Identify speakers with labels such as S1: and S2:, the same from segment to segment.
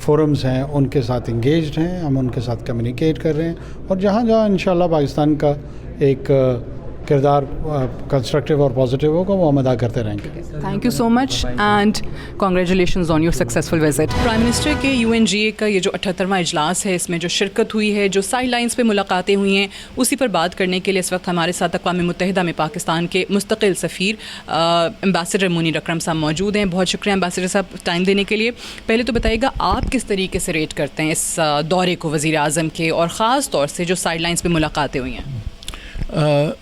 S1: Forums ہیں ان کے ساتھ انگیجڈ ہیں, ہم ان کے ساتھ کمیونیکیٹ کر رہے ہیں, اور جہاں جہاں انشاءاللہ پاکستان کا ایک کردار کنسٹرکٹیو اور پازیٹیو ہوگا وہ ہم ادا کرتے رہیں گے.
S2: Thank you so much and congratulations on your successful visit. Prime minister کے UNGA کا یہ جو 78واں اجلاس ہے, اس میں جو شرکت ہوئی ہے, جو سائڈ لائنس پہ ملاقاتیں ہوئی ہیں, اسی پر بات کرنے کے لیے اس وقت ہمارے ساتھ اقوام متحدہ میں پاکستان کے مستقل سفیر امبیسڈر منیر اکرم صاحب موجود ہیں. بہت شکریہ امبیسڈر صاحب ٹائم دینے کے لیے. پہلے تو بتائیے گا آپ کس طریقے سے ریٹ کرتے ہیں اس دورے کو وزیر اعظم کے, اور خاص طور سے جو سائڈ لائنس پہ ملاقاتیں ہوئی ہیں؟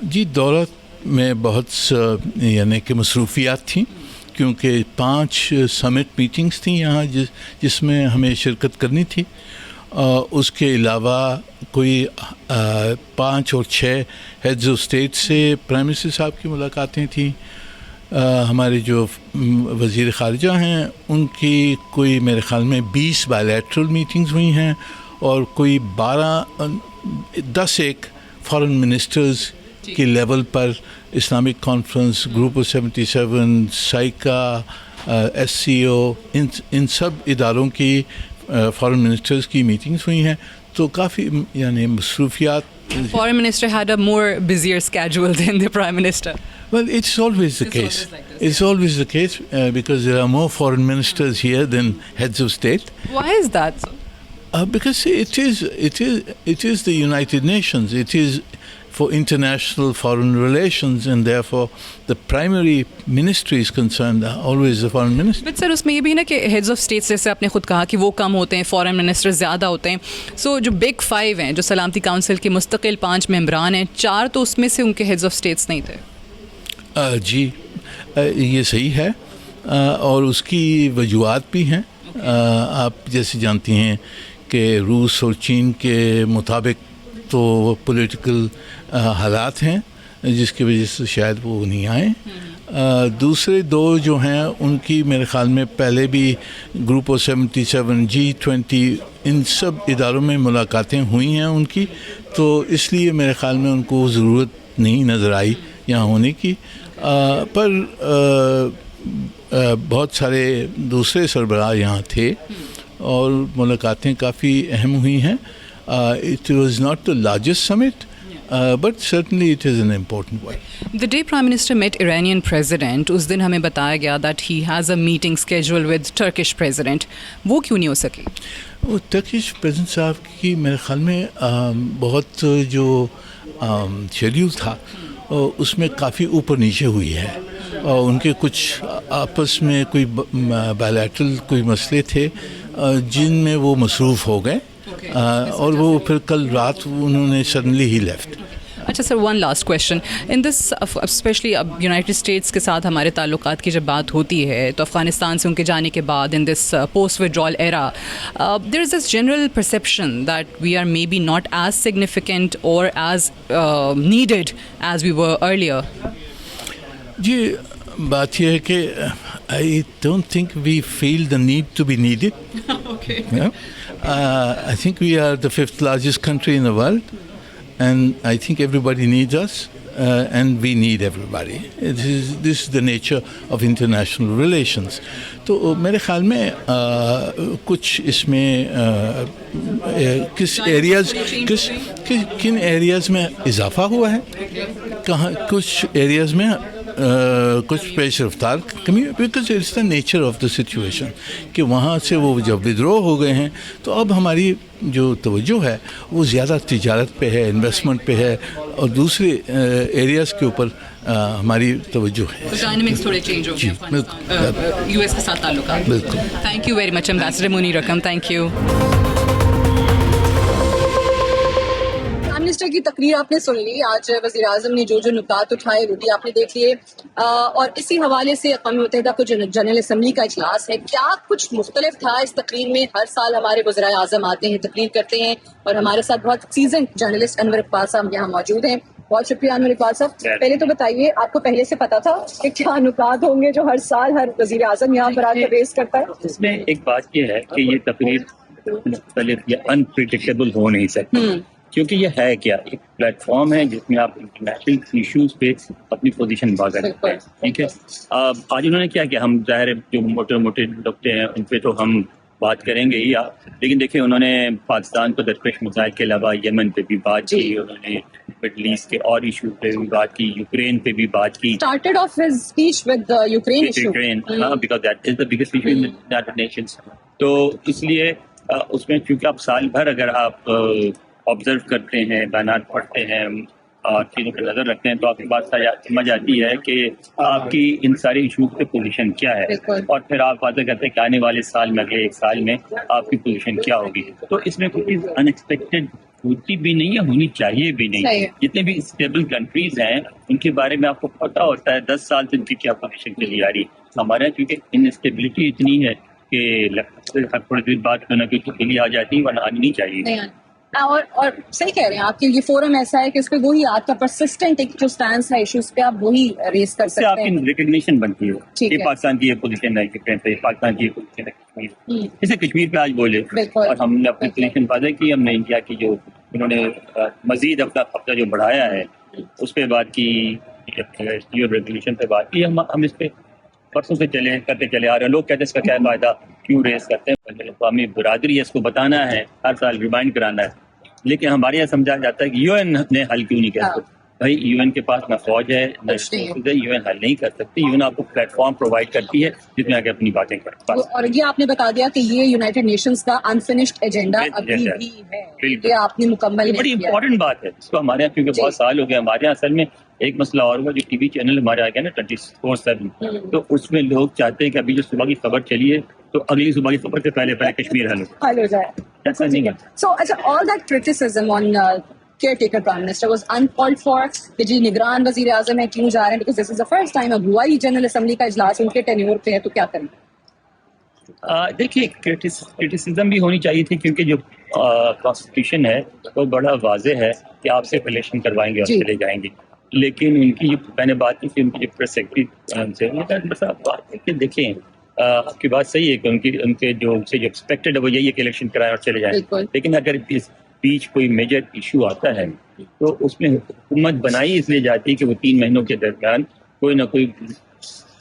S3: جی, دورہ میں بہت یعنی کہ مصروفیات تھیں, کیونکہ 5 سمٹ میٹنگز تھیں یہاں جس میں ہمیں شرکت کرنی تھی. اس کے علاوہ کوئی 5 اور 6 ہیڈز آف اسٹیٹ سے پرائم منسٹر صاحب کی ملاقاتیں تھیں. ہمارے جو وزیر خارجہ ہیں ان کی کوئی میرے خیال میں 20 بائیلیٹرل میٹنگز ہوئی ہیں, اور کوئی 10 ایک فارن منسٹرز کے level per Islamic conference, group of 77, سائیکا, SCO, ان سب اداروں کی فارن منسٹرز کی میٹنگز ہوئی ہیں. تو کافی یعنی مصروفیات.
S2: Foreign minister had a more busier schedule than the prime minister.
S3: Well, it's always the case. It's always the case because there are more foreign ministers here than heads of state.
S2: Why is that so?
S3: Because it is the United Nations. It is for international foreign relations, and therefore the primary ministry is concerned always the foreign ministry.
S2: But sir, اس میں یہ بھی نا کہ heads of states جیسے آپ نے خود کہا کہ وہ کم ہوتے ہیں, فارن منسٹر زیادہ ہوتے ہیں. سو جو بگ 5 ہیں, جو سلامتی کونسل کے مستقل 5 ممبران ہیں, 4 تو اس میں سے ان کے heads of states نہیں تھے.
S3: جی, یہ صحیح ہے, اور اس کی وجوہات بھی ہیں. آپ جیسے جانتی ہیں کہ روس اور چین کے مطابق تو پولیٹیکل حالات ہیں جس کی وجہ سے شاید وہ نہیں آئیں. دوسرے 2 جو ہیں ان کی میرے خیال میں پہلے بھی گروپ آف 77, G20, ان سب اداروں میں ملاقاتیں ہوئی ہیں ان کی, تو اس لیے میرے خیال میں ان کو ضرورت نہیں نظر آئی یہاں ہونے کی. پر بہت سارے دوسرے سربراہ یہاں تھے اور ملاقاتیں کافی اہم ہوئی ہیں. It was not the largest summit, but certainly it is an important one.
S2: The day Prime Minister met Iranian President, اس دن ہمیں بتایا گیا that he has a meeting scheduled with Turkish President. وہ کیوں نہیں ہو سکی؟
S3: وہ ٹرکش پریزیڈنٹ صاحب کی میرے خیال میں بہت جو شیڈیول تھا اس میں کافی اوپر نیچے ہوئی ہے, اور ان کے کچھ آپس میں کوئی بائیلیٹرل کوئی مسئلے تھے جن میں وہ مصروف ہو گئے, اور وہ پھر کل رات انہوں نے سڈنلی ہی لیفٹ.
S2: اچھا sir, one last question. In this especially اب یونائٹیڈ اسٹیٹس کے ساتھ ہمارے تعلقات کی جب بات ہوتی ہے تو افغانستان سے ان کے جانے کے بعد in this post withdrawal era there is this general perception that we are maybe not as significant or as needed as we were earlier.
S3: جی, بات یہ ہے کہ I don't think we feel the need to be needed.
S2: Okay.
S3: Yeah? I think we are the 5th largest country in the world, and I think everybody needs us, and we need everybody. This is the nature of international relations. تو میرے خیال میں کچھ اس میں کن areas میں اضافہ ہوا ہے, کہاں کچھ ایریاز میں کچھ پیش رفتار کمی, because it's the nature of the situation کہ وہاں سے وہ جب ودرو ہو گئے ہیں تو اب ہماری جو توجہ ہے وہ زیادہ تجارت پہ ہے, انویسٹمنٹ پہ ہے, اور دوسرے ایریاز کے اوپر ہماری توجہ ہے.
S2: ڈائنامکس تھوڑے چینج ہو گئے افغانستان US کے ساتھ تعلقات.
S3: بالکل.
S2: Thank you very much ambassador Munir Akram. Thank you. Minister کی تقریر آپ نے سن لی, آج وزیر اعظم نے جو نکات اٹھائے وہ بھی آپ نے دیکھ لیے, اور اسی حوالے سے اقوام متحدہ کو جنرل اسمبلی کا اجلاس ہے. کیا کچھ مختلف تھا اس تقریر میں؟ ہر سال ہمارے وزرائے اعظم آتے ہیں, تقریر کرتے ہیں, اور ہمارے ساتھ بہت سیزنڈ جرنلسٹ انور اقبال صاحب یہاں موجود ہیں. بہت شکریہ انور اقبال صاحب. پہلے تو بتائیے, آپ کو پہلے سے پتا تھا کہ کیا نکات ہوں گے جو ہر سال ہر وزیر اعظم یہاں پر آ کر ریز کرتا ہے؟
S4: اس میں ایک بات یہ ہے کہ یہ تقریر مختلف یا انپریڈکٹیبل ہو نہیں سکتی, کیونکہ یہ ہے کیا, ایک پلیٹ فارم ہے جس میں آپ انٹرنیشنل ایشوز پہ اپنی پوزیشن باغ رکھتے ہیں. ٹھیک ہے, آج انہوں نے کیا کیا, ہم ظاہر جو موٹے موٹے نقطے ہیں ان پہ تو ہم بات کریں گے ہی آپ. لیکن دیکھیں انہوں نے پاکستان کو درپیش مسائل کے علاوہ یمن پہ بھی بات کی, انہوں نے مڈل ایسٹ کے اور ایشو پہ بھی بات کی, یوکرین پہ بھی بات کی.
S2: Started off his speech with the Ukraine issue.
S4: Ukraine, because that is the biggest issue in the United Nations. تو اس لیے اس میں چونکہ آپ سال بھر اگر آپ آبزرو کرتے ہیں, بیانات پڑھتے ہیں اور چیزوں پہ نظر رکھتے ہیں تو آپ کی بات سمجھ آتی ہے کہ آپ کی ان سارے ایشوز پہ پوزیشن کیا ہے, اور پھر آپ باتیں کرتے ہیں کہ آنے والے سال میں, اگلے ایک سال میں آپ کی پوزیشن کیا ہوگی. تو اس میں کوئی چیز ان ایکسپیکٹڈ ہوتی بھی نہیں ہے, ہونی چاہیے بھی نہیں. جتنے بھی اسٹیبل کنٹریز ہیں ان کے بارے میں آپ کو پتہ ہوتا ہے 10 سال سے ان کی کیا پوزیشن چلی آ رہی ہے. ہمارے یہاں کیونکہ انسٹیبلٹی اتنی ہے کہ تھوڑی دیر بعد کوئی نہ کوئی تبدیلی آ جاتی ہے, ورنہ آنی نہیں چاہیے.
S2: اور صحیح کہہ رہے ہیں آپ کہ یہ فورم ایسا ہے کہ اس پہ وہی آپ کا پرسسٹنٹ ایک جو سٹینس ہے ایشوز پہ آپ وہی ریز کر سکتے ہیں.
S4: آپ کی ریکگنیشن بنتی ہے, یہ پاکستان کی یہ پوزیشن ہے یوکرین پہ, پاکستان کی یہ پوزیشن ہے کشمیر, جیسے کشمیر پہ آج بولے, اور ہم نے اپنی پوزیشن واضح کی. ہم نے انڈیا کی جو انہوں نے مزید اپنا جو بڑھایا ہے اس پہ بات کی, ریگولیشن پہ بات کی. ہم اس پہ پرسوں سے کرتے چلے آ رہے ہیں. لوگ کہتے ہیں اس کا کیا فائدہ, کیوں ریز کرتے ہیں. اقوامی برادری ہے, اس کو بتانا ہے, ہر سال ریمائنڈ کرانا ہے. لیکن ہمارے یہاں سمجھا جاتا ہے کہ یو این نے حل کیوں نہیں کیا. بھائی یو این کے پاس نہ فوج ہے نہ ریسورسز ہے, یو این حل نہیں کر سکتی. یو این آپ کو پلیٹ فارم پرووائڈ کرتی ہے جس میں آگے اپنی باتیں کریں.
S2: اور یہ آپ نے بتا دیا کہ یہ یونائٹڈ نیشنز کا انفنشڈ ایجنڈا ابھی بھی ہے, یہ آپ نے مکمل
S4: بڑی امپورٹنٹ بات ہے. اس کو ہمارے یہاں کیونکہ بہت سال ہو گئے, ہمارے یہاں اصل میں ایک مسئلہ اور ہوا, جو ٹی وی چینل ہمارے آ گیا نا 24/7, تو اس میں لوگ چاہتے ہیں کہ ابھی جو صبح کی خبر چلی ہے تو اگلی صبح کی خبر سے پہلے کشمیر حل ہو جائے. ایسا نہیں ہے.
S2: سو اچھا, all that criticism on care taker prime minister was uncalled for. کہ جی نگران وزیر اعظم ہے, کیوں جا رہے ہیں, because this is the first time اگوائی جنرل اسمبلی کا اجلاس ان کے ٹینیور پہ ہے, تو کیا کریں.
S4: دیکھیے کرٹیسزم بھی ہونی چاہیے تھی, کیونکہ جو کانسٹیٹیوشن ہے وہ بڑا واضح ہے کہ آپ سے الیکشن کروائیں گے اور چلے جائیں گے. لیکن ان کی میں نے بات کی تھی ان کی جو پریس سیکرٹری سے, بس آپ بات ہے کہ دیکھیں آپ کی بات صحیح ہے کہ ان کے جو ایکسپیکٹڈ ہے وہ یہی ہے کہ الیکشن کرائیں اور چلے جائیں. لیکن اگر اس بیچ کوئی میجر ایشو آتا ہے تو اس میں حکومت بنائی اس لیے جاتی ہے کہ وہ 3 مہینوں کے درمیان کوئی نہ کوئی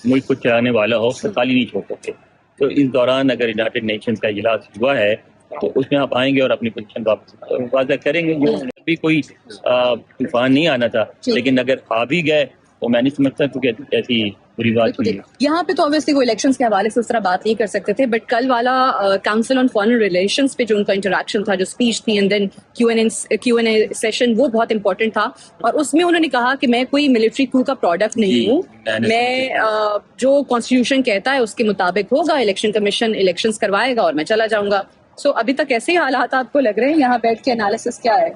S4: ملک کو چلانے والا ہو, خالی نہیں چھوڑ سکتے. تو اس دوران اگر یونائٹڈ نیشنز کا اجلاس ہوا ہے تو اس میں آپ آئیں گے اور اپنی پوزیشن واضح کریں گے. ابھی کوئی طوفان نہیں آنا تھا, لیکن اگر آ بھی گئے تو میں نہیں سمجھتا کیونکہ ایسی بری بات ہوئی.
S2: یہاں پہ تو obviously وہ الیکشنز کے حوالے سے اس طرح بات نہیں کر سکتے تھے, بٹ کل والا کاؤنسل آن فارن ریلیشنز پہ جو ان کا انٹریکشن تھا, جو اسپیچ تھی and then Q and A session, وہ بہت امپورٹنٹ تھا. اور اس میں انہوں نے کہا کہ میں کوئی ملٹری کو کا پروڈکٹ نہیں ہوں, میں جو کانسٹیٹیوشن کہتا ہے اس کے مطابق ہوگا, الیکشن کمیشن الیکشنز کروائے گا اور میں چلا جاؤں گا. سو ابھی تک ایسے ہی حالات آپ کو لگ رہے ہیں, یہاں بیٹھ کے انالیسس کیا ہے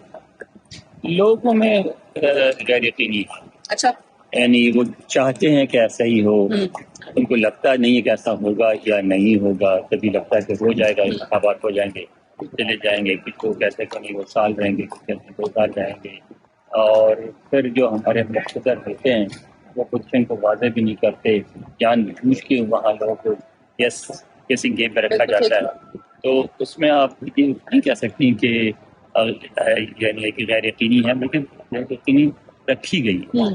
S4: لوگوں میں غیر یقینی.
S2: اچھا,
S4: یعنی وہ چاہتے ہیں کہ ایسا ہی ہو, ان کو لگتا نہیں ہے کہ ایسا ہوگا یا نہیں ہوگا. کبھی لگتا ہے کہ ہو جائے گا, انتخابات ہو جائیں گے, چلے جائیں گے. کچھ لوگ کہتے ہیں کہ نہیں وہ سال رہیں گے, کچھ کہتے ہیں 2 سال رہیں گے. اور پھر جو ہمارے مقتدر ہوتے ہیں وہ پوزیشن کو واضح بھی نہیں کرتے, جان بوجھ کے وہاں لوگوں کو کیسی گیم پہ رکھا جاتا ہے. تو اس میں آپ یہ نہیں کہہ سکتی کہ یعنی کہ غیر یقینی ہے, لیکن غیر یقینی رکھی گئی.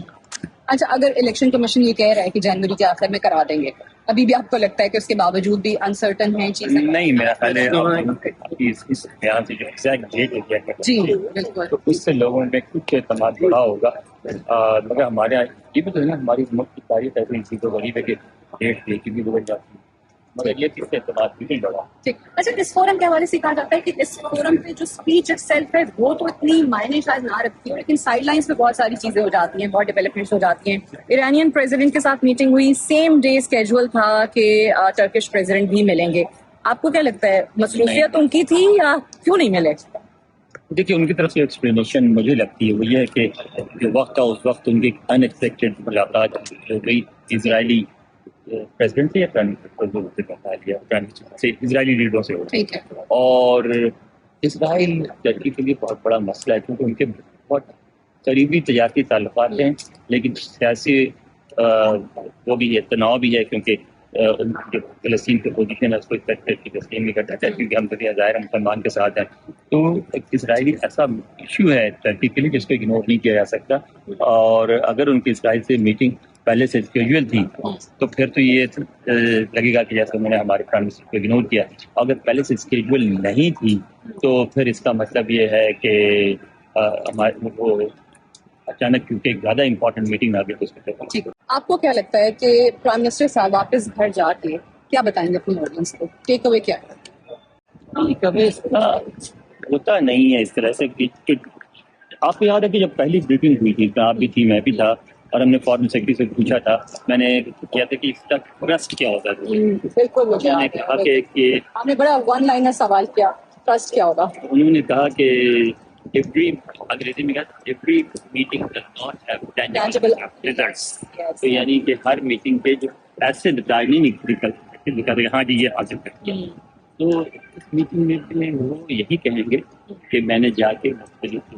S2: اچھا, اگر الیکشن کمیشن یہ کہہ رہا ہے کہ جنوری کے آخر میں کروا دیں گے, ابھی بھی آپ کو لگتا ہے کہ اس کے باوجود بھی انسرٹن ہیں چیزیں؟
S4: نہیں, میرا خیال ہے اس بیان سے جو ایگزیکٹ ڈیٹ ہے
S2: جی بالکل, تو
S4: اس سے لوگوں میں کچھ اعتماد بڑا ہوگا. مگر ہمارے یہاں یہ بھی تو ہے نا, ہماری ملک کی تاریخ ایسی چیزوں غریب ہے کہ ڈیٹ لے کے بھی گزر جاتی ہے, مگر یہ چیز سے اعتماد بھی بڑا.
S2: ٹھیک. اچھا, اس فورم کے حوالے سے کہا جاتا ہے کہ اس فورم پہ جو اسپیچ سیلف ہے وہ تو اتنی معنی شاید نہ رکھتی ہے, لیکن سائڈ لائنس پہ بہت ساری چیزیں ہو جاتی ہیں, بہت ڈیولپمنٹس ہو جاتی ہیں. ایرانین پریزیڈنٹ کے ساتھ میٹنگ ہوئی, سیم ڈے اسکیجول تھا کہ ٹرکش پریزیڈنٹ بھی ملیں گے. آپ کو کیا لگتا ہے مصروفیت ان کی تھی یا کیوں نہیں ملے؟
S4: دیکھیے ان کی طرف سے ایکسپلینیشن مجھے لگتی ہے وہ یہ ہے کہ جو وقت تھا اس وقت ان کی ان ایکسپیکٹڈ ملاقات ہو گئی اسرائیلی پریزیڈنٹ سے یا پرائم منسٹر سے, اسرائیلی لیڈروں سے ہو گئی. اور اسرائیل ترکی کے لیے بہت بڑا مسئلہ ہے, کیونکہ ان کے بہت قریبی تجارتی تعلقات ہیں, لیکن سیاسی وہ بھی ہے, تناؤ بھی ہے, کیونکہ جو فلسطین کی پوزیشن ہے اس کو اس طرح کی تسلیم نہیں کرتا ہے, کیونکہ ہم تو ظاہر مسلمان کے ساتھ ہیں. تو اسرائیلی ایسا ایشو ہے ترکی کے لیے جس کو اگنور نہیں کیا جا سکتا. اور اگر ان کی اسرائیل سے میٹنگ پہلے سے اسکیجول تھی تو پھر تو یہ لگے گا کہ جیسے انہوں نے ہمارے پرائم منسٹر کو اگنور کیا. اگر پہلے سے اسکیجول نہیں تھی تو پھر اس کا مطلب یہ ہے کہ ہمارے وہ اچانک کیونکہ ایک زیادہ امپورٹنٹ میٹنگ آ گئی تو اس پہ.
S2: ٹھیک ہے. آپ کو کیا لگتا ہے کہ پرائم منسٹر صاحب واپس گھر جا کے کیا بتائیں گے اپنی آڈینس کو؟ ٹیک اوے کیا ہے؟
S4: کبھی اس کا ہوتا نہیں ہے اس طرح سے کہ آپ کو یاد ہے کہ جب پہلی بریفنگ ہوئی تھی آپ بھی تھی میں بھی تھا اور ہم نے فارن سیکرٹری سے پوچھا تھا, میں نے کیا تھا کہ اس کا ٹرسٹ کیا ہوتا ہے.
S2: بالکل
S4: میں نے کہا کہ
S2: آپ نے بڑا ون لائنر سوال کیا, ٹرسٹ کیا ہوگا.
S4: انہوں نے کہا کہ انگریزی میں کہا every meeting does not have tangible results. تو یعنی کہ ہر میٹنگ پہ جو ایسے ڈائر نہیں نکل ہاں جی یہ حاصل کر کیا. تو اس میٹنگ میں وہ یہی کہیں گے کہ میں نے جا کے مختلف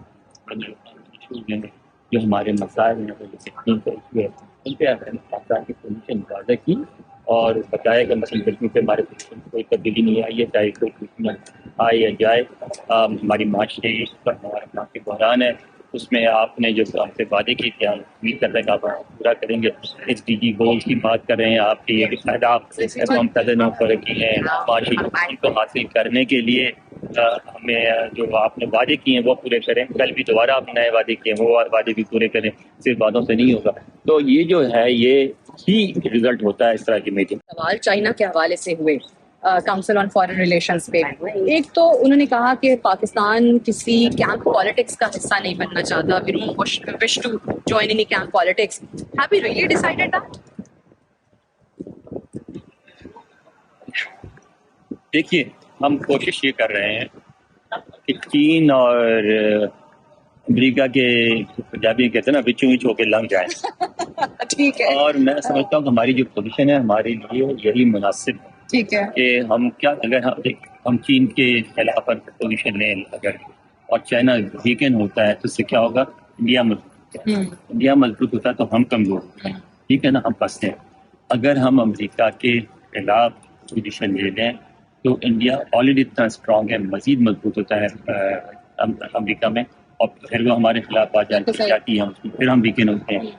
S4: جو ہمارے مسائل ہیں ان پہ پاکستان کی پوزیشن واضح کی اور بتایا کہ مثلاً کشمیر پہ ہمارے پوزیشن کوئی تبدیلی نہیں آئی ہے, چاہے کوئی پوزیشن آئے یا جائے. ہماری معاشرے پر ہمارا معاشی بحران ہے, اس میں آپ نے جو ہم سے وعدے کی تھے ہم امید کرتے ہیں کہ آپ پورا کریں گے. ایس ڈی جی گولس کی بات کر رہے ہیں آپ کی اہداف ہم تدنوں پر رکھی ہیں معاشی ان کو حاصل کرنے کے لیے ہمیں جو آپ نے وعدے کیے ہیں وہ پورے کریں. کل بھی دوبارہ آپ نئے وعدے کیے ہیں وہ وعدے بھی پورے کریں, صرف وعدوں سے نہیں ہوگا. تو یہ جو ہے یہ ہی رزلٹ ہوتا ہے اس طرح کی میٹنگ.
S2: سوال چائنا کے حوالے سے ہوئے کاؤنسل آن فارن ریلیشنز پہ. ایک تو انہوں نے کہا کہ پاکستان کسی کیمپ پالیٹکس کا حصہ نہیں بننا چاہتا. We don't wish to join any camp politics. Have you really decided that?
S4: دیکھیے ہم کوشش یہ کر رہے ہیں کہ چین اور امریکہ کے پنجابی کہتے ہیں نا بچوں ہو کے لنگ جائیں.
S2: ٹھیک ہے.
S4: اور میں سمجھتا ہوں کہ ہماری جو پوزیشن ہے ہمارے لیے یہی مناسب ہے.
S2: ٹھیک ہے
S4: کہ ہم کیا اگر ہم چین کے خلاف پوزیشن لیں اگر اور چائنا ویکن ہوتا ہے تو اس سے کیا ہوگا؟ انڈیا مضبوط ہوتا ہے تو ہم کمزور ہوتے ہیں. ٹھیک ہے نا, ہم پھنستے ہیں. اگر ہم امریکہ کے خلاف پوزیشن لے لیں تو انڈیا آلریڈی اتنا اسٹرانگ ہے, مزید مضبوط ہوتا ہے امریکہ میں, اور پھر وہ ہمارے خلاف آ جاتی ہے پھر ہم ویکن ہوتے ہیں.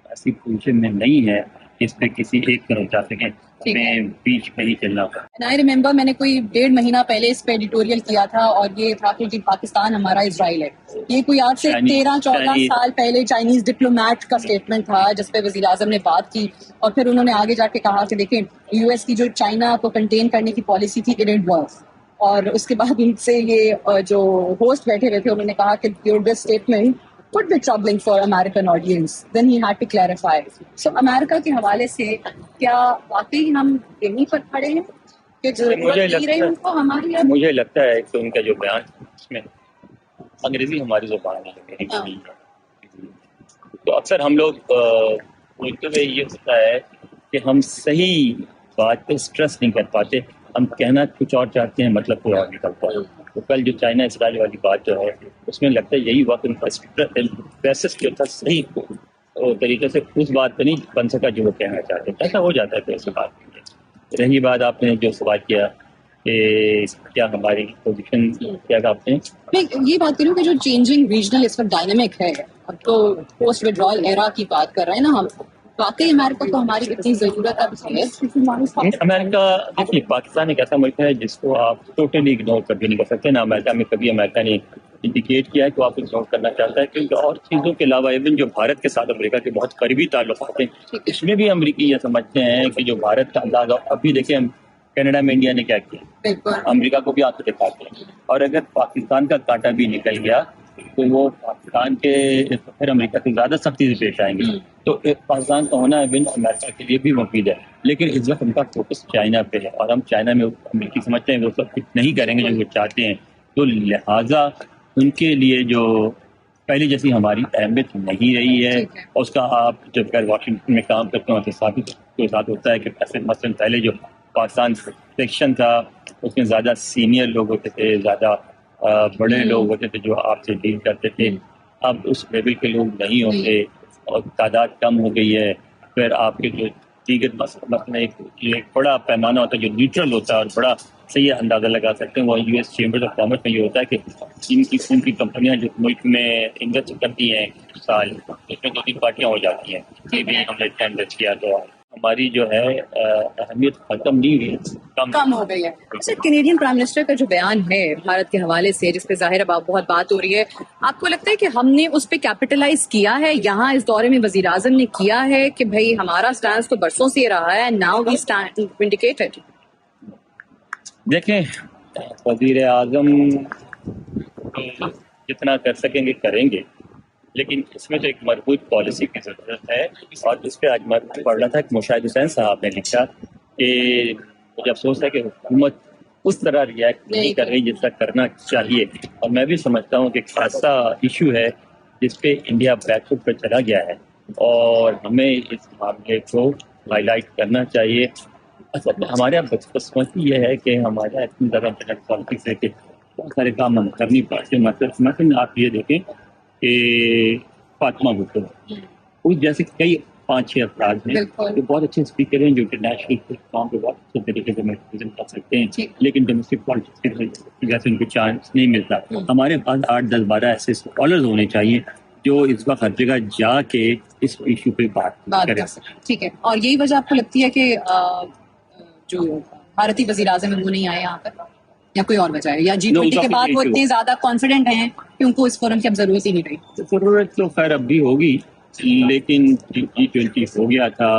S4: ایسی پوزیشن میں نہیں ہے اس پہ کسی ایک طرف جا سکیں, ہمیں بیچ میں ہی چلنا ہوگا.
S2: آئی ریممبر میں نے کوئی 1.5 مہینہ پہلے اس پہ ایڈیٹوریل کیا تھا اور یہ تھا کہ جی پاکستان ہمارا اسرائیل ہے. یہ کوئی آج سے 13-14 سال پہلے چائنیز ڈپلومیٹ کا اسٹیٹمنٹ تھا جس پہ وزیر اعظم نے بات کی اور پھر انہوں نے آگے جا کے کہا کہ دیکھیں یو ایس کی جو چائنا کو کنٹین کرنے کی پالیسی تھی اٹ ڈڈنٹ ورک. اور اس کے بعد ان سے یہ جو ہوسٹ بیٹھے ہوئے تھے انہوں نے کہا کہ this statement could be troubling for American audience. Then he had to clarify. So امریکہ کے حوالے سے کیا واقعی ہم یہیں پر کھڑے ہیں کہ ضرورت نہیں رہی ان کو ہماری؟
S4: مجھے لگتا ہے کہ ان کا جو بیان اس میں انگریزی ہماری زبان ہے میری بھی نہیں ہے, تو اکثر ہم لوگ بولتے ہوئے یہ ہوتا ہے کہ ہم صحیح بات پہ اسٹریس نہیں کر پاتے, ہم کہنا کچھ اور چاہتے ہیں مطلب کوئی اور نکلتا ہے. تو کل جو چائنا اسرائیل والی بات جو ہے اس میں لگتا ہے یہی وقت ان کا پیسس جو تھا صحیح طریقے سے اس بات پہ نہیں بن سکا جو وہ کہنا چاہتے ہیں. ایسا ہو جاتا ہے تو ایسی بات نہیں ہے. رہی بات آپ نے جو سوال کیا کہ کیا ہماری پوزیشن کیا آپ نے,
S2: میں یہ بات کروں کہ جو چینجنگ ریجنل اس وقت ڈائنامک ہے, اب تو پوسٹ وڈرال ایرا کی بات کر رہے ہیں نا ہم, واقعی امریکہ کو ہماری اتنی ضرورت اب ہے؟
S4: امریکہ دیکھیے پاکستان ایک ایسا ملک ہے جس کو آپ ٹوٹلی اگنور کر بھی نہیں کر سکتے نا. امریکہ میں کبھی امریکہ نے انڈیکیٹ کیا ہے کہ آپ اگنور کرنا چاہتا ہے, کیونکہ اور چیزوں کے علاوہ ایون جو بھارت کے ساتھ امریکہ کے بہت قریبی تعلقات ہیں اس میں بھی امریکی یہ سمجھتے ہیں کہ جو بھارت کا انداز, ابھی دیکھیں کینیڈا میں انڈیا نے کیا کیا, امریکہ کو بھی آپ دکھاتے ہیں. اور اگر پاکستان کا کانٹا بھی نکل گیا تو وہ پاکستان کے پھر امریکہ سے زیادہ سختی سے پیش آئیں گے. تو پاکستان کا ہونا ون امریکہ کے لیے بھی مفید ہے, لیکن اس وقت ان کا فوکس چائنا پہ ہے اور ہم چائنا میں امریکی سمجھتے ہیں وہ سب کچھ نہیں کریں گے جو وہ چاہتے ہیں. تو لہٰذا ان کے لیے جو پہلے جیسی ہماری اہمیت نہیں رہی ہے, اور اس کا آپ جب کر واشنگٹن میں کام کرتے ہیں تو ساتھ ہوتا ہے کہ مثلاً پہلے جو پاکستان سیکشن تھا اس میں زیادہ سینئر لوگ ہوتے تھے, زیادہ بڑے لوگ ہوتے تھے جو آپ سے ڈیل کرتے تھے. اب اس لیول کے لوگ نہیں ہوتے اور تعداد کم ہو گئی ہے. پھر آپ کے جو دیگر مثلا ایک بڑا پیمانہ ہوتا ہے جو نیوٹرل ہوتا ہے اور بڑا صحیح اندازہ لگا سکتے ہیں، وہ U S chamber of commerce میں یہ ہوتا ہے کہ ان کی کمپنیاں جو ملک میں انویسٹ کرتی ہیں سال، اس میں 2-3 پارٹیاں ہو جاتی ہیں. یہ بھی ہم نے ٹینڈر کیا تو ہماری جو ہے اہمیت ختم نہیں ہوئی،
S2: کم ہو گئی ہے. اچھا، کینیڈین پرائم منسٹر کا جو بیان ہے بھارت کے حوالے سے، جس پہ ظاہر بہت بات ہو رہی ہے، آپ کو لگتا ہے کہ ہم نے اس پہ کیپٹلائز کیا ہے یہاں اس دورے میں؟ وزیر اعظم نے کیا ہے کہ بھائی ہمارا سٹانس تو برسوں سے یہ رہا ہے، ناؤ وی اسٹینڈ ونڈیکیٹڈ.
S4: دیکھیں، وزیر اعظم جتنا کر سکیں گے کریں گے، لیکن اس میں تو ایک مربوط پالیسی کی ضرورت ہے. اور اس پہ آج میں پڑھ رہا تھا کہ مشاہد حسین صاحب نے لکھا کہ مجھے افسوس ہے کہ حکومت اس طرح ریئیکٹ نہیں کر رہی جس طرح کرنا چاہیے. اور میں بھی سمجھتا ہوں کہ ایک خاصا ایشو ہے جس پہ انڈیا بیک فٹ پہ چلا گیا ہے اور ہمیں اس معاملے کو ہائی لائٹ کرنا چاہیے. ہمارے یہاں بدقسمتی یہ ہے کہ ہمارے یہاں اتنی زیادہ انٹرنیٹ پالیٹکس ہے کہ بہت سارے کام ہم کر نہیں پاتے. مثلاً آپ یہ دیکھیں کہ فاطمہ بھٹو، اس جیسے کئی 5-6 افراد ہیں جو بہت اچھے اسپیکر ہیں، جو انٹرنیشنل پلیٹ فارم پہ بہت اچھے طریقے سے ریپرزینٹ کر سکتے ہیں، لیکن ڈومیسٹک پالیٹکس کی وجہ سے ان کو چانس نہیں ملتا. ہمارے پاس 8-10-12 ایسے اسکالرز ہونے چاہیے جو اس وقت ہر جگہ جا کے اس ایشو پہ بات کریں.
S2: ٹھیک ہے، اور یہی وجہ آپ کو لگتی ہے کہ جو بھارتی وزیر اعظم ہے وہ نہیں آئے یہاں پر، یا کوئی اور وجہ ہے، یا G20 کے بعد وہ اتنے زیادہ کانفیڈنٹ ہیں کہ ان کو اس فورم کی اب ضرورت ہی نہیں رہی؟
S4: ضرورت تو خیر اب بھی ہوگی، لیکن G20 ہو گیا تھا،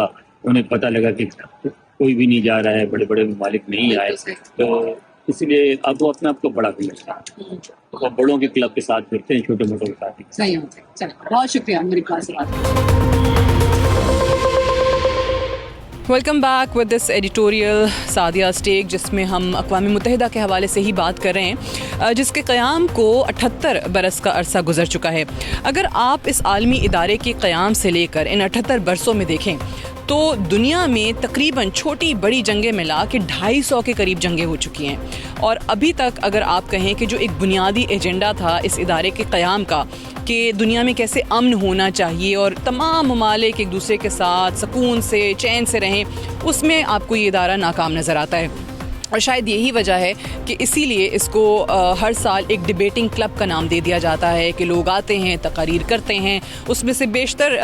S4: انہیں پتہ لگا کہ کوئی بھی نہیں جا رہا ہے، بڑے بڑے ممالک نہیں آئے، تو اس لیے اب وہ اپنے آپ کو بڑا کرتے ہیں، وہ بڑوں کے کلب کے ساتھ پھرتے ہیں، چھوٹے موٹوں کے ساتھ.
S2: صحیح ہوتے ہیں. چلیں، بہت شکریہ میری کلاس سے بات. Welcome back with this editorial Sadia stack, جس میں ہم اقوام متحدہ کے حوالے سے ہی بات کر رہے ہیں، جس کے قیام کو 78 برس کا عرصہ گزر چکا ہے. اگر آپ اس عالمی ادارے کے قیام سے لے کر ان 78 برسوں میں دیکھیں تو دنیا میں تقریباً چھوٹی بڑی جنگیں ملا کے 250 کے قریب جنگیں ہو چکی ہیں. اور ابھی تک اگر آپ کہیں کہ جو ایک بنیادی ایجنڈا تھا اس ادارے کے قیام کا کہ دنیا میں کیسے امن ہونا چاہیے اور تمام ممالک ایک دوسرے کے ساتھ سکون سے چین سے رہیں، اس میں آپ کو یہ ادارہ ناکام نظر آتا ہے. اور شاید یہی وجہ ہے کہ اسی لیے اس کو ہر سال ایک ڈیبیٹنگ کلب کا نام دے دیا جاتا ہے کہ لوگ آتے ہیں، تقاریر کرتے ہیں. اس میں سے بیشتر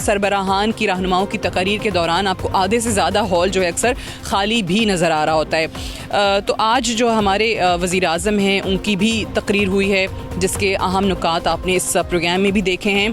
S2: سربراہان کی رہنماؤں کی تقاریر کے دوران آپ کو آدھے سے زیادہ ہال جو ہے اکثر خالی بھی نظر آ رہا ہوتا ہے. تو آج جو ہمارے وزیر اعظم ہیں ان کی بھی تقریر ہوئی ہے، جس کے اہم نکات آپ نے اس پروگرام میں بھی دیکھے ہیں.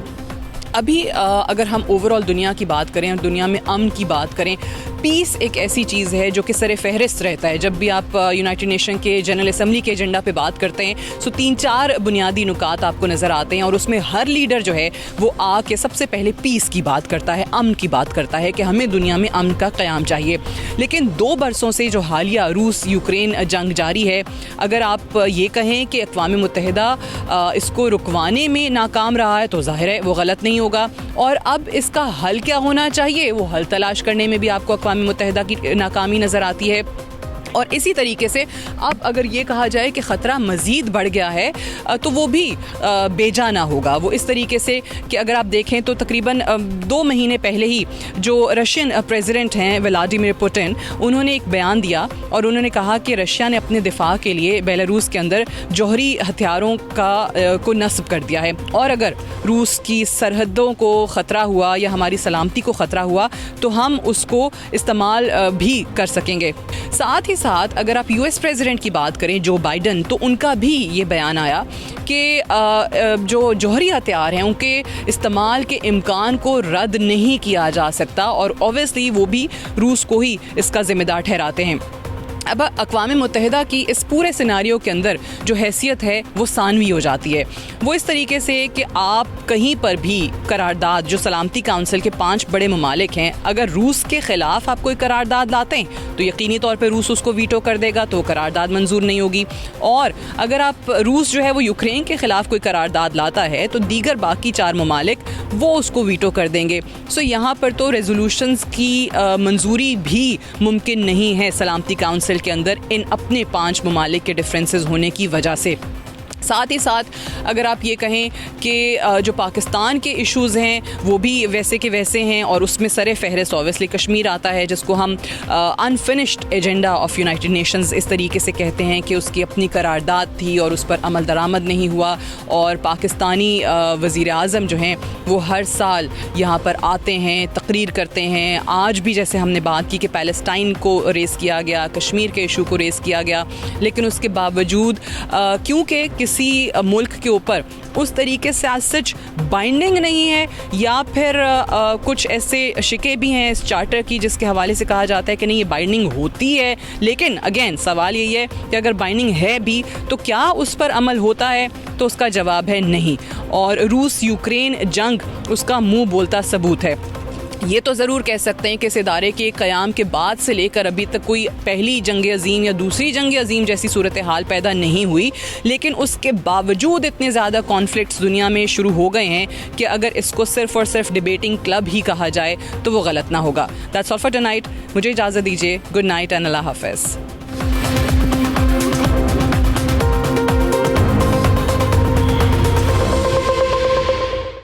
S2: ابھی اگر ہم اوور آل دنیا کی بات کریں اور دنیا میں امن کی بات کریں، پیس ایک ایسی چیز ہے جو کہ سر فہرست رہتا ہے. جب بھی آپ یونائٹڈ نیشن کے جنرل اسمبلی کے ایجنڈا پہ بات کرتے ہیں تو 3-4 بنیادی نکات آپ کو نظر آتے ہیں، اور اس میں ہر لیڈر جو ہے وہ آ کے سب سے پہلے پیس کی بات کرتا ہے، امن کی بات کرتا ہے کہ ہمیں دنیا میں امن کا قیام چاہیے. لیکن 2 برسوں سے جو حالیہ روس یوکرین جنگ جاری ہے، اگر آپ یہ کہیں کہ اقوام متحدہ اس کو رکوانے میں ناکام رہا ہے تو ظاہر ہے وہ غلط نہیں ہوگا. اور اب اس کا حل کیا ہونا چاہیے، وہ حل تلاش کرنے میں بھی آپ کو اقوام متحدہ کی ناکامی نظر آتی ہے. اور اسی طریقے سے اب اگر یہ کہا جائے کہ خطرہ مزید بڑھ گیا ہے تو وہ بھی بے جا نہ ہوگا. وہ اس طریقے سے کہ اگر آپ دیکھیں تو تقریباً 2 مہینے پہلے ہی جو رشین پریزیڈنٹ ہیں ولادیمیر پوٹن، انہوں نے ایک بیان دیا اور انہوں نے کہا کہ رشیا نے اپنے دفاع کے لیے بیلاروس کے اندر جوہری ہتھیاروں کو نصب کر دیا ہے، اور اگر روس کی سرحدوں کو خطرہ ہوا یا ہماری سلامتی کو خطرہ ہوا تو ہم اس کو استعمال بھی کر سکیں گے. ساتھ ہی ساتھ اگر آپ US پریزیڈنٹ کی بات کریں جو بائیڈن، تو ان کا بھی یہ بیان آیا کہ جو جوہری ہتھیار ہیں ان کے استعمال کے امکان کو رد نہیں کیا جا سکتا، اور اوبویسلی وہ بھی روس کو ہی اس کا ذمہ دار ٹھہراتے ہیں. اب اقوام متحدہ کی اس پورے سیناریو کے اندر جو حیثیت ہے وہ ثانوی ہو جاتی ہے. وہ اس طریقے سے کہ آپ کہیں پر بھی قرارداد، جو سلامتی کونسل کے 5 بڑے ممالک ہیں، اگر روس کے خلاف آپ کوئی قرارداد لاتے ہیں تو یقینی طور پہ روس اس کو ویٹو کر دے گا، تو وہ قرارداد منظور نہیں ہوگی. اور اگر آپ روس جو ہے وہ یوکرین کے خلاف کوئی قرارداد لاتا ہے تو دیگر باقی 4 ممالک وہ اس کو ویٹو کر دیں گے. سو یہاں پر تو ریزولوشنز کی منظوری بھی ممکن نہیں ہے سلامتی کونسل کے اندر ان اپنے 5 ممالک کے ڈفرینسز ہونے کی وجہ سے. ساتھ ہی ساتھ اگر آپ یہ کہیں کہ جو پاکستان کے ایشوز ہیں وہ بھی ویسے کے ویسے ہیں اور اس میں سر فہرست اوبیسلی کشمیر آتا ہے، جس کو ہم unfinished agenda of United Nations اس طریقے سے کہتے ہیں کہ اس کی اپنی قرارداد تھی اور اس پر عمل درآمد نہیں ہوا، اور پاکستانی وزیر اعظم جو ہیں وہ ہر سال یہاں پر آتے ہیں، تقریر کرتے ہیں. آج بھی جیسے ہم نے بات کی کہ پیلسٹائن کو ریز کیا گیا، کشمیر کے ایشو کو ریز کیا گیا، لیکن اس کے باوجود کیونکہ کسی ملک کے اوپر اس طریقے سے آج سچ بائنڈنگ نہیں ہے، یا پھر کچھ ایسے شکے بھی ہیں اس چارٹر کی جس کے حوالے سے کہا جاتا ہے کہ نہیں یہ بائنڈنگ ہوتی ہے، لیکن اگین سوال یہی ہے کہ اگر بائنڈنگ ہے بھی تو کیا اس پر عمل ہوتا ہے؟ تو اس کا جواب ہے نہیں. اور روس یوکرین جنگ اس کا منہ بولتا ثبوت ہے. یہ تو ضرور کہہ سکتے ہیں کہ اس ادارے کے قیام کے بعد سے لے کر ابھی تک کوئی پہلی جنگ عظیم یا دوسری جنگ عظیم جیسی صورتحال پیدا نہیں ہوئی، لیکن اس کے باوجود اتنے زیادہ کانفلکٹس دنیا میں شروع ہو گئے ہیں کہ اگر اس کو صرف اور صرف ڈیبیٹنگ کلب ہی کہا جائے تو وہ غلط نہ ہوگا. That's all for tonight. مجھے اجازت دیجیے. گڈ نائٹ اینڈ اللہ حافظ.